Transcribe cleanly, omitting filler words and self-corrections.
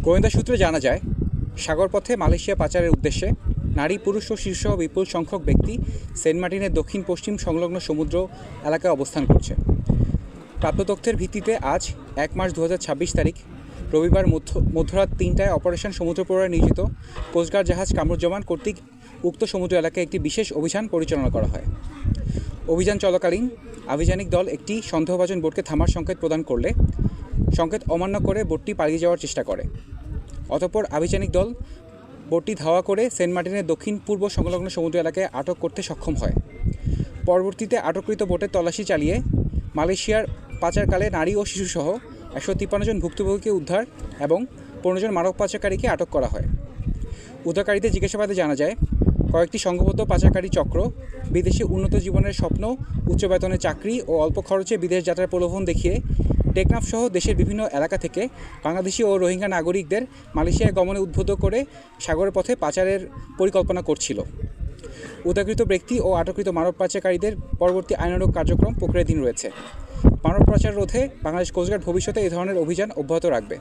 গোয়েন্দা সূত্রে জানা যায়, সাগরপথে মালয়েশিয়া পাচারের উদ্দেশ্যে নারী, পুরুষ ও শিশুসহ বিপুল সংখ্যক ব্যক্তি সেন্ট মার্টিনের দক্ষিণ পশ্চিম সংলগ্ন সমুদ্র এলাকায় অবস্থান করছে। প্রাপ্ত তথ্যের ভিত্তিতে আজ 1 মার্চ 2026 তারিখ রবিবার মধ্যরাত 3টায় অপারেশন সমুদ্রপ্রহরায় নিয়োজিত কোস্টগার্ড জাহাজ কামরুজ্জামান কর্তৃক উক্ত সমুদ্র এলাকায় একটি বিশেষ অভিযান পরিচালনা করা হয়। অভিযান চলাকালীন আভিযানিক দল একটি সন্দেহভাজন বোটকে থামার সংকেত প্রদান করলে সংকেত অমান্য করে বোটটি পালিয়ে যাওয়ার চেষ্টা করে। অতঃপর আভিযানিক দল বোটটি ধাওয়া করে সেন্ট মার্টিনের দক্ষিণ পূর্ব সংলগ্ন সমুদ্র এলাকায় আটক করতে সক্ষম হয়। পরবর্তীতে আটককৃত বোটের তল্লাশি চালিয়ে মালয়েশিয়ার পাচারকালে নারী ও শিশুসহ 153 জন ভুক্তভোগীকে উদ্ধার এবং 15 জন মানব পাচারকারীকে আটক করা হয়। উদ্ধারকারীদের জিজ্ঞাসাবাদে জানা যায়, কয়েকটি সংঘবদ্ধ পাচারকারী চক্র বিদেশে উন্নত জীবনের স্বপ্ন, উচ্চ বেতনের চাকরি ও অল্প খরচে বিদেশ যাত্রার প্রলোভন দেখিয়ে টেকনাফ সহ দেশের বিভিন্ন এলাকা থেকে বাংলাদেশি ও রোহিঙ্গা নাগরিকদের মালয়েশিয়ায় গমনে উদ্বুদ্ধ করে সাগরের পথে পাচারের পরিকল্পনা করছিল। উদ্ধারকৃত ব্যক্তি ও আটককৃত মানব পাচারকারীদের পরবর্তী আইনানুগ কার্যক্রম প্রক্রিয়াধীন রয়েছে। মানব পাচার রোধে বাংলাদেশ কোস্টগার্ড ভবিষ্যতে এই ধরনের অভিযান অব্যাহত রাখবে।